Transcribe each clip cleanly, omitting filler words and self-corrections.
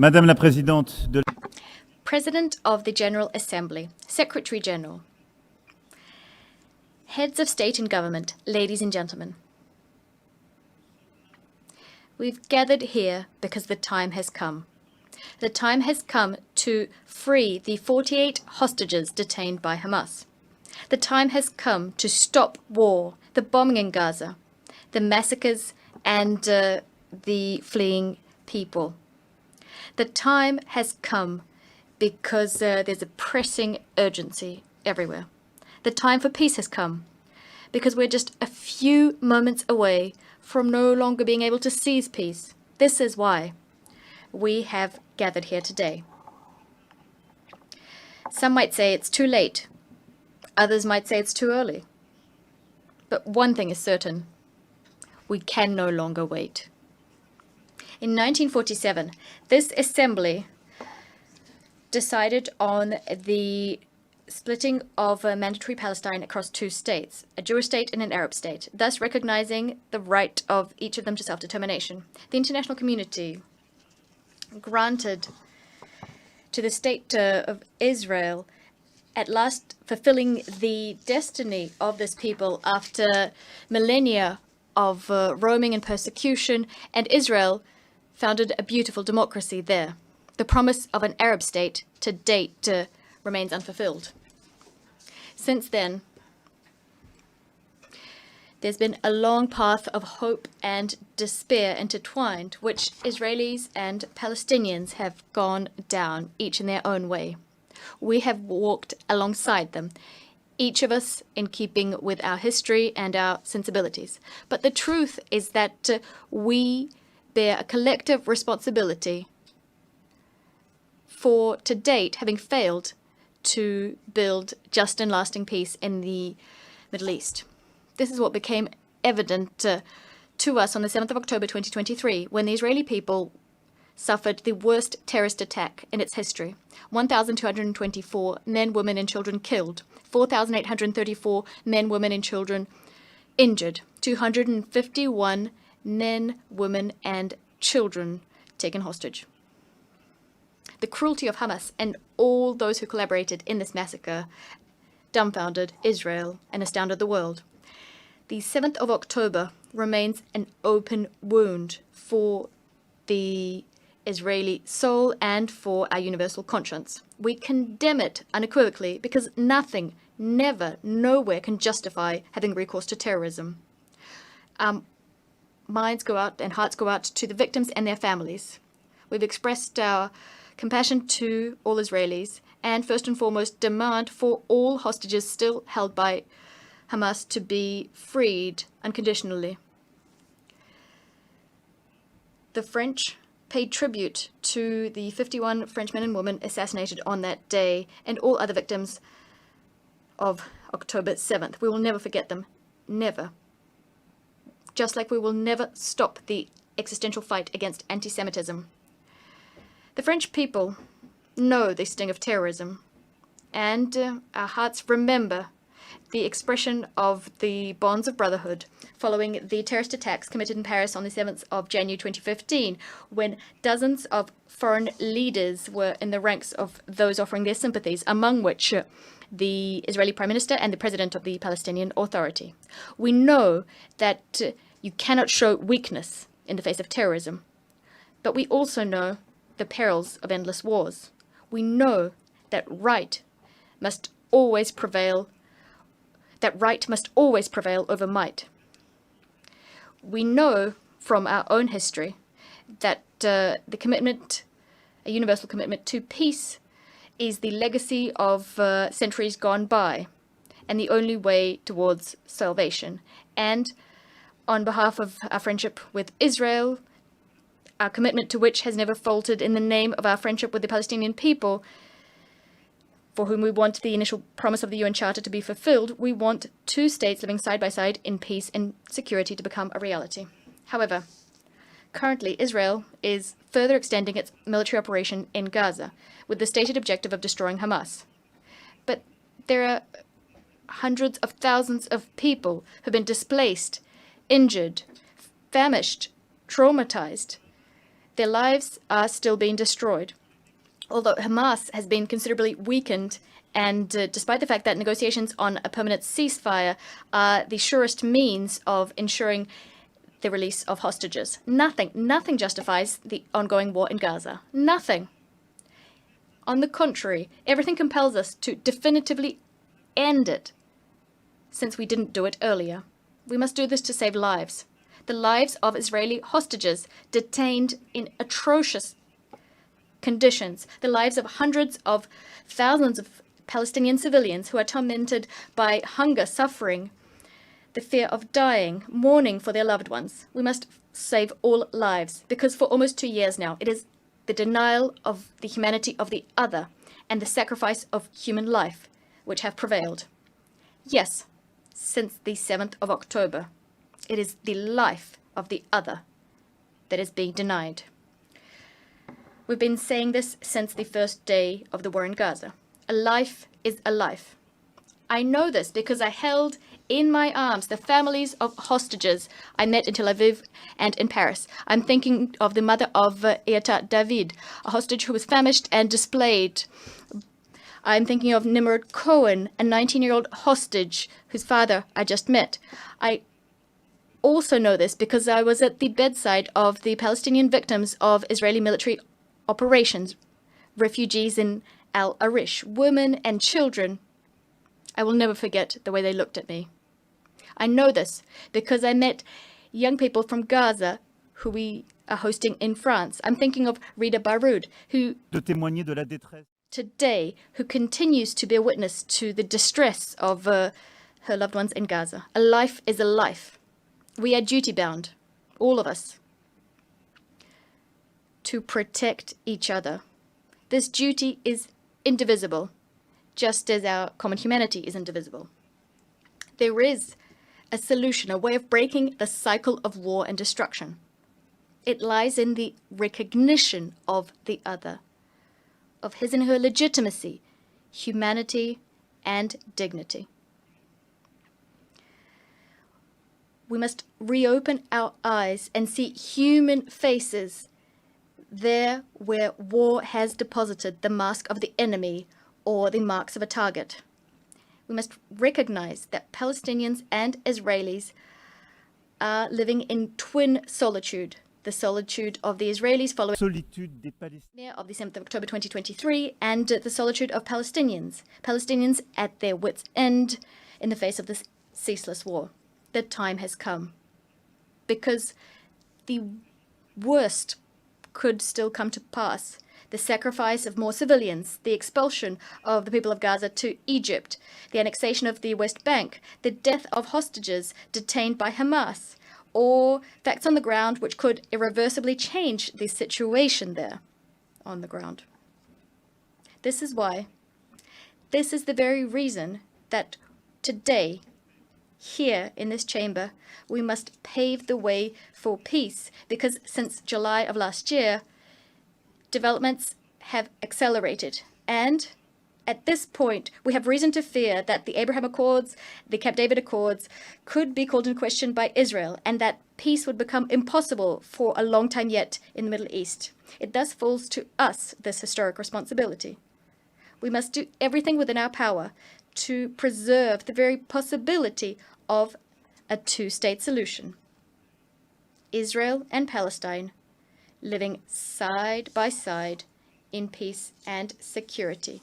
Madame la Présidente de President of the General Assembly, Secretary General, Heads of State and Government, ladies and gentlemen. We've gathered here because the time has come. The time has come to free the 48 hostages detained by Hamas. The time has come to stop war, the bombing in Gaza, the massacres and the fleeing people. The time has come because there's a pressing urgency everywhere. The time for peace has come because we're just a few moments away from no longer being able to seize peace. This is why we have gathered here today. Some might say it's too late. Others might say it's too early. But one thing is certain. We can no longer wait. In 1947, this assembly decided on the splitting of mandatory Palestine across two states, a Jewish state and an Arab state, thus recognizing the right of each of them to self-determination. The international community granted to the state of Israel at last fulfilling the destiny of this people after millennia of roaming and persecution, and Israel founded a beautiful democracy there. The promise of an Arab state to date remains unfulfilled. Since then, there's been a long path of hope and despair intertwined, which Israelis and Palestinians have gone down, each in their own way. We have walked alongside them, each of us in keeping with our history and our sensibilities. But the truth is that we bear a collective responsibility for, to date, having failed to build just and lasting peace in the Middle East. This is what became evident to us on the 7th of October 2023, when the Israeli people suffered the worst terrorist attack in its history. 1,224 men, women, and children killed, 4,834 men, women, and children injured, 251 men, women, and children taken hostage. The cruelty of Hamas and all those who collaborated in this massacre dumbfounded Israel and astounded the world. The 7th of October remains an open wound for the Israeli soul and for our universal conscience. We condemn it unequivocally because nothing, never, nowhere can justify having recourse to terrorism. Minds go out and hearts go out to the victims and their families. We've expressed our compassion to all Israelis and first and foremost demand for all hostages still held by Hamas to be freed unconditionally. The French paid tribute to the 51 French men and women assassinated on that day and all other victims of October 7th. We will never forget them. Never. Just like we will never stop the existential fight against anti-Semitism. The French people know the sting of terrorism, and our hearts remember the expression of the bonds of brotherhood following the terrorist attacks committed in Paris on the 7th of January 2015, when dozens of foreign leaders were in the ranks of those offering their sympathies, among which the Israeli Prime Minister and the President of the Palestinian Authority. We know that you cannot show weakness in the face of terrorism, but we also know the perils of endless wars. We know that right must always prevail over might. We know from our own history that a universal commitment to peace is the legacy of centuries gone by and the only way towards salvation. And on behalf of our friendship with Israel, our commitment to which has never faltered in the name of our friendship with the Palestinian people, for whom we want the initial promise of the UN Charter to be fulfilled, we want two states living side by side in peace and security to become a reality. However, currently Israel is further extending its military operation in Gaza with the stated objective of destroying Hamas. But there are hundreds of thousands of people who've been displaced, injured, famished, traumatized, Their lives are still being destroyed. Although Hamas has been considerably weakened, and despite the fact that negotiations on a permanent ceasefire are the surest means of ensuring the release of hostages, nothing justifies the ongoing war in Gaza. Nothing. On the contrary, everything compels us to definitively end it, since we didn't do it earlier. We must do this to save lives. The lives of Israeli hostages detained in atrocious conditions, the lives of hundreds of thousands of Palestinian civilians who are tormented by hunger, suffering, the fear of dying, mourning for their loved ones. We must save all lives, because for almost 2 years now, it is the denial of the humanity of the other and the sacrifice of human life which have prevailed. Yes, since the 7th of October, it is the life of the other that is being denied. We've been saying this since the first day of the war in Gaza. A life is a life. I know this because I held in my arms the families of hostages I met in Tel Aviv and in Paris. I'm thinking of the mother of Eata David, a hostage who was famished and displayed. I'm thinking of Nimrod Cohen, a 19-year-old hostage whose father I just met. I also know this because I was at the bedside of the Palestinian victims of Israeli military operations, refugees in Al Arish, women and children. I will never forget the way they looked at me. I know this because I met young people from Gaza who we are hosting in France. I'm thinking of Rida Baroud, who today continues to bear witness to the distress of her loved ones in Gaza. A life is a life. We are duty-bound, all of us, to protect each other. This duty is indivisible, just as our common humanity is indivisible. There is a solution, a way of breaking the cycle of war and destruction. It lies in the recognition of the other, of his and her legitimacy, humanity, and dignity. We must reopen our eyes and see human faces there where war has deposited the mask of the enemy or the marks of a target. We must recognize that Palestinians and Israelis are living in twin solitude. The solitude of the Israelis following of the 7th of October 2023 and the solitude of Palestinians. Palestinians at their wits' end in the face of this ceaseless war. The time has come, because the worst could still come to pass. The sacrifice of more civilians, the expulsion of the people of Gaza to Egypt, the annexation of the West Bank, the death of hostages detained by Hamas, or facts on the ground which could irreversibly change the situation there on the ground. This is why, this is the very reason that today, here in this chamber, we must pave the way for peace, because since July of last year, developments have accelerated. And at this point, we have reason to fear that the Abraham Accords, the Camp David Accords, could be called into question by Israel, and that peace would become impossible for a long time yet in the Middle East. It thus falls to us this historic responsibility. We must do everything within our power to preserve the very possibility of a two-state solution. Israel and Palestine living side by side in peace and security.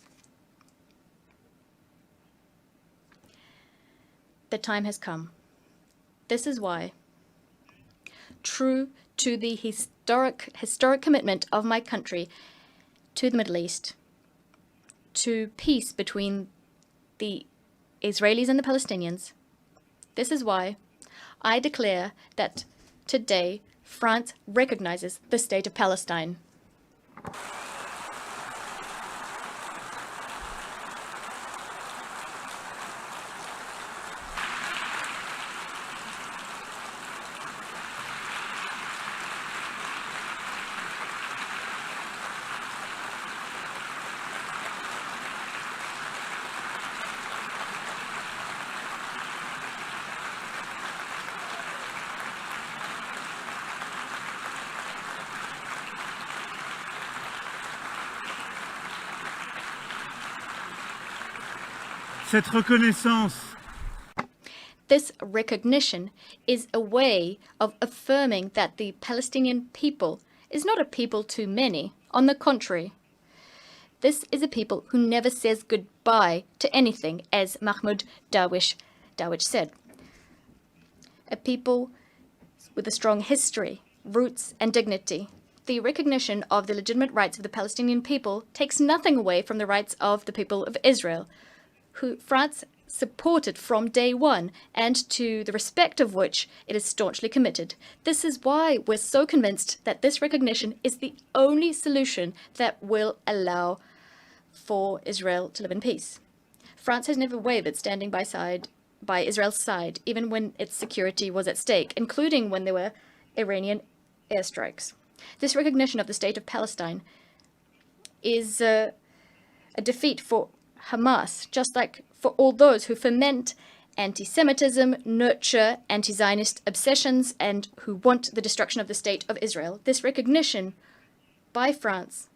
The time has come. This is why, true to the historic commitment of my country to the Middle East, to peace between the Israelis and the Palestinians, this is why I declare that today France recognizes the state of Palestine. Cette reconnaissance This recognition is a way of affirming that the Palestinian people is not a people too many. On the contrary, this is a people who never says goodbye to anything, as Mahmoud Darwish said. A people with a strong history, roots, and dignity. The recognition of the legitimate rights of the Palestinian people takes nothing away from the rights of the people of Israel, who France supported from day one, and to the respect of which it is staunchly committed. This is why we're so convinced that this recognition is the only solution that will allow for Israel to live in peace. France has never wavered standing by Israel's side, even when its security was at stake, including when there were Iranian airstrikes. This recognition of the state of Palestine is a defeat for Hamas, just like for all those who foment anti-Semitism, nurture anti-Zionist obsessions, and who want the destruction of the state of Israel. This recognition by France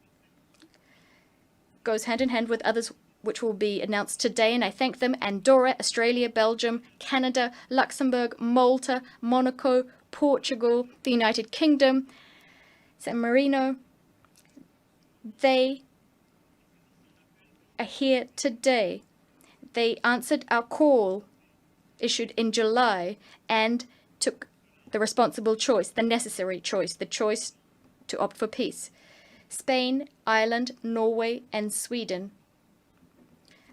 goes hand in hand with others which will be announced today, and I thank them: Andorra, Australia, Belgium, Canada, Luxembourg, Malta, Monaco, Portugal, the United Kingdom, San Marino. They are here today. They answered our call issued in July and took the responsible choice, the necessary choice, the choice to opt for peace. Spain, Ireland, Norway, and Sweden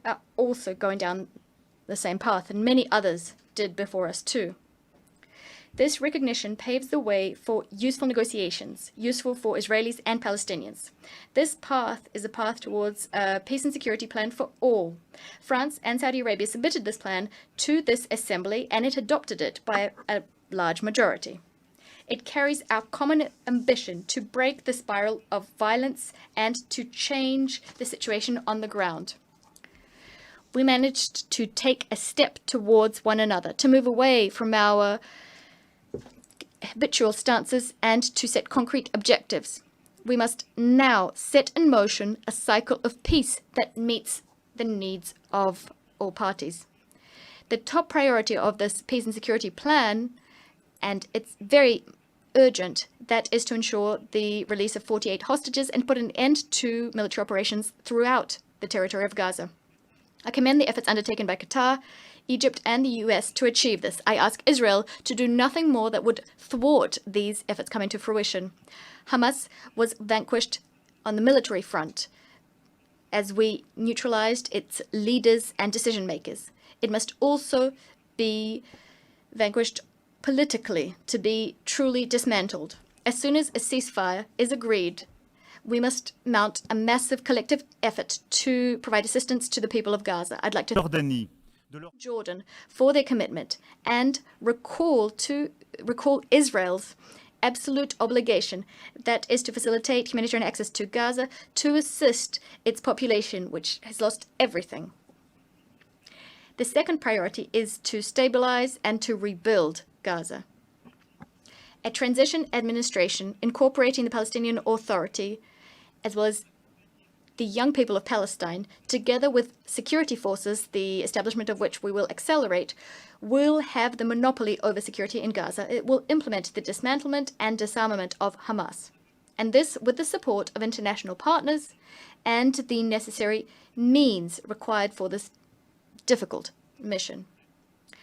are also going down the same path, and many others did before us too. This recognition paves the way for useful negotiations, useful for Israelis and Palestinians. This path is a path towards a peace and security plan for all. France and Saudi Arabia submitted this plan to this assembly, and it adopted it by a large majority. It carries our common ambition to break the spiral of violence and to change the situation on the ground. We managed to take a step towards one another, to move away from our habitual stances and to set concrete objectives. We must now set in motion a cycle of peace that meets the needs of all parties. The top priority of this peace and security plan, and it's very urgent, that is to ensure the release of 48 hostages and put an end to military operations throughout the territory of Gaza. I commend the efforts undertaken by Qatar, Egypt, and the US to achieve this. I ask Israel to do nothing more that would thwart these efforts coming to fruition. Hamas was vanquished on the military front as we neutralized its leaders and decision makers. It must also be vanquished politically to be truly dismantled. As soon as a ceasefire is agreed, we must mount a massive collective effort to provide assistance to the people of Gaza. I'd like to thank Jordan for their commitment and recall Israel's absolute obligation, that is to facilitate humanitarian access to Gaza to assist its population, which has lost everything. The second priority is to stabilize and to rebuild Gaza. A transition administration incorporating the Palestinian Authority as well as the young people of Palestine, together with security forces, the establishment of which we will accelerate, will have the monopoly over security in Gaza. It will implement the dismantlement and disarmament of Hamas, and this with the support of international partners and the necessary means required for this difficult mission.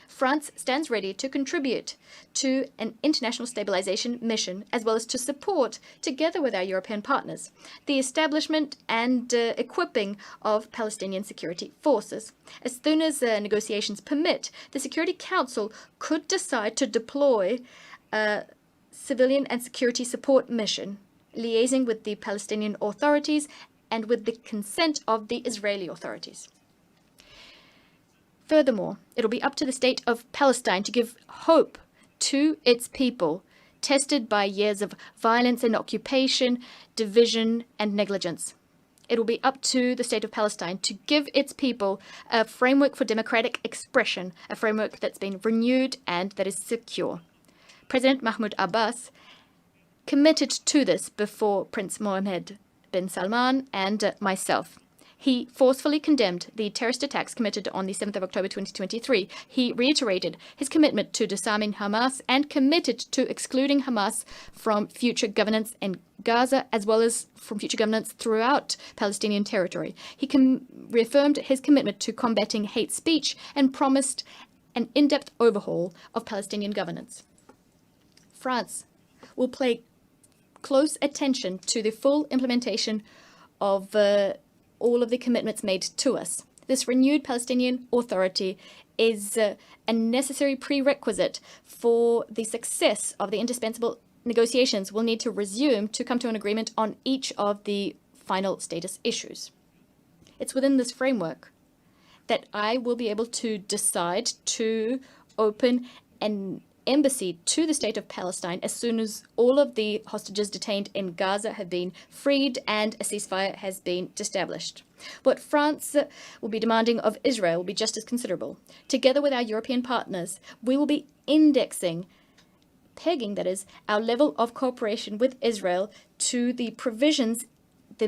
France stands ready to contribute to an international stabilization mission, as well as to support, together with our European partners, the establishment and equipping of Palestinian security forces. As soon as negotiations permit, the Security Council could decide to deploy a civilian and security support mission, liaising with the Palestinian authorities and with the consent of the Israeli authorities. Furthermore, it'll be up to the state of Palestine to give hope to its people, tested by years of violence and occupation, division, and negligence. It will be up to the state of Palestine to give its people a framework for democratic expression, a framework that's been renewed and that is secure. President Mahmoud Abbas committed to this before Prince Mohammed bin Salman and myself. He forcefully condemned the terrorist attacks committed on the 7th of October 2023. He reiterated his commitment to disarming Hamas and committed to excluding Hamas from future governance in Gaza, as well as from future governance throughout Palestinian territory. He reaffirmed his commitment to combating hate speech and promised an in-depth overhaul of Palestinian governance. France will pay close attention to the full implementation of all of the commitments made to us. This renewed Palestinian Authority is a necessary prerequisite for the success of the indispensable negotiations we'll need to resume to come to an agreement on each of the final status issues. It's within this framework that I will be able to decide to open an embassy to the state of Palestine as soon as all of the hostages detained in Gaza have been freed and a ceasefire has been established. What France will be demanding of Israel will be just as considerable. Together with our European partners, we will be pegging, that is, our level of cooperation with Israel to the provisions, the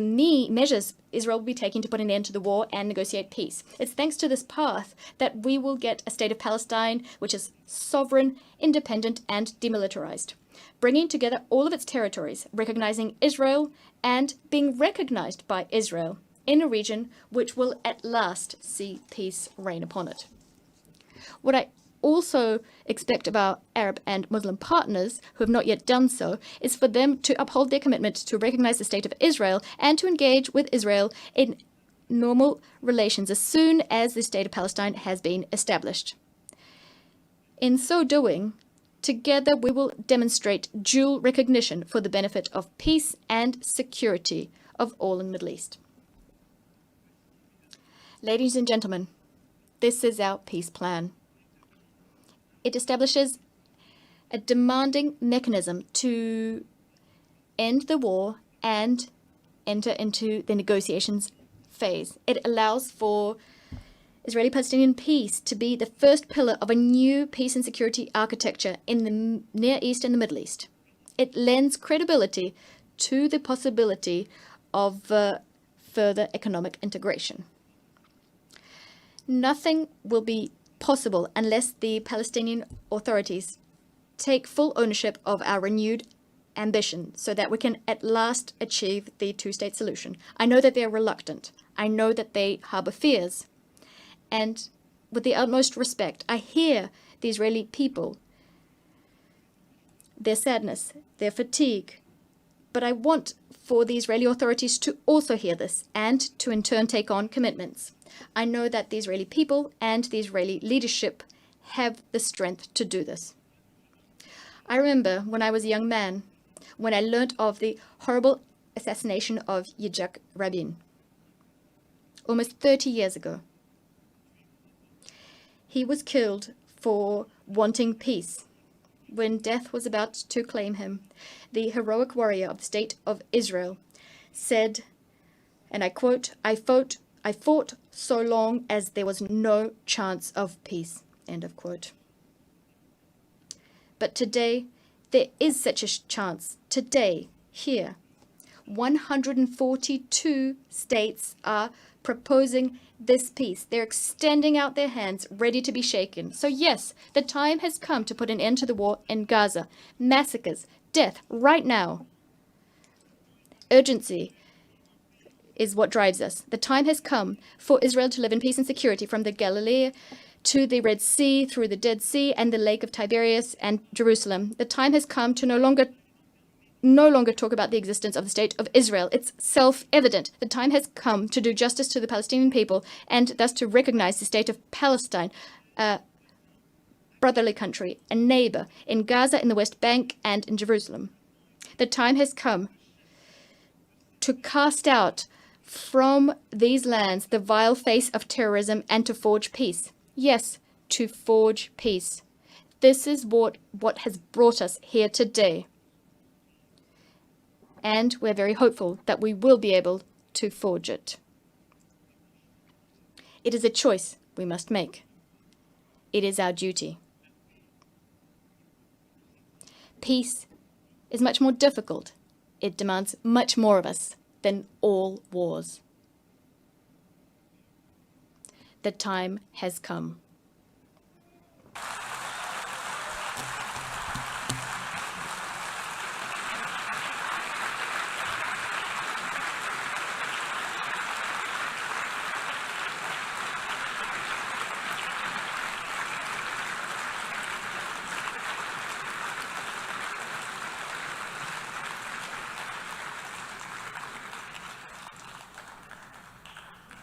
measures Israel will be taking to put an end to the war and negotiate peace. It's thanks to this path that we will get a state of Palestine which is sovereign, independent, and demilitarized, bringing together all of its territories, recognizing Israel and being recognized by Israel in a region which will at last see peace reign upon it. What I also expect of our Arab and Muslim partners, who have not yet done so, is for them to uphold their commitment to recognize the state of Israel and to engage with Israel in normal relations as soon as the state of Palestine has been established. In so doing, together we will demonstrate dual recognition for the benefit of peace and security of all in the Middle East. Ladies and gentlemen, this is our peace plan. It establishes a demanding mechanism to end the war and enter into the negotiations phase. It allows for Israeli-Palestinian peace to be the first pillar of a new peace and security architecture in the Near East and the Middle East. It lends credibility to the possibility of further economic integration. Nothing will be possible unless the Palestinian authorities take full ownership of our renewed ambition so that we can at last achieve the two-state solution. I know that they are reluctant. I know that they harbor fears. And with the utmost respect, I hear the Israeli people, their sadness, their fatigue. But I want for the Israeli authorities to also hear this and to in turn take on commitments. I know that the Israeli people and the Israeli leadership have the strength to do this. I remember when I was a young man, when I learnt of the horrible assassination of Yitzhak Rabin, almost 30 years ago. He was killed for wanting peace. When death was about to claim him, the heroic warrior of the State of Israel said, and I quote, I fought so long as there was no chance of peace, end of quote. But today, there is such a chance. Today, here, 142 states are proposing this peace. They're extending out their hands, ready to be shaken. So yes, the time has come to put an end to the war in Gaza. Massacres, death, right now. Urgency is what drives us. The time has come for Israel to live in peace and security from the Galilee to the Red Sea, through the Dead Sea and the Lake of Tiberias and Jerusalem. The time has come to no longer talk about the existence of the State of Israel. It's self-evident. The time has come to do justice to the Palestinian people and thus to recognize the State of Palestine, a brotherly country, a neighbor in Gaza, in the West Bank, and in Jerusalem. The time has come to cast out from these lands the vile face of terrorism and to forge peace. Yes, to forge peace. This is what has brought us here today. And we're very hopeful that we will be able to forge it. It is a choice we must make. It is our duty. Peace is much more difficult. It demands much more of us than all wars. The time has come.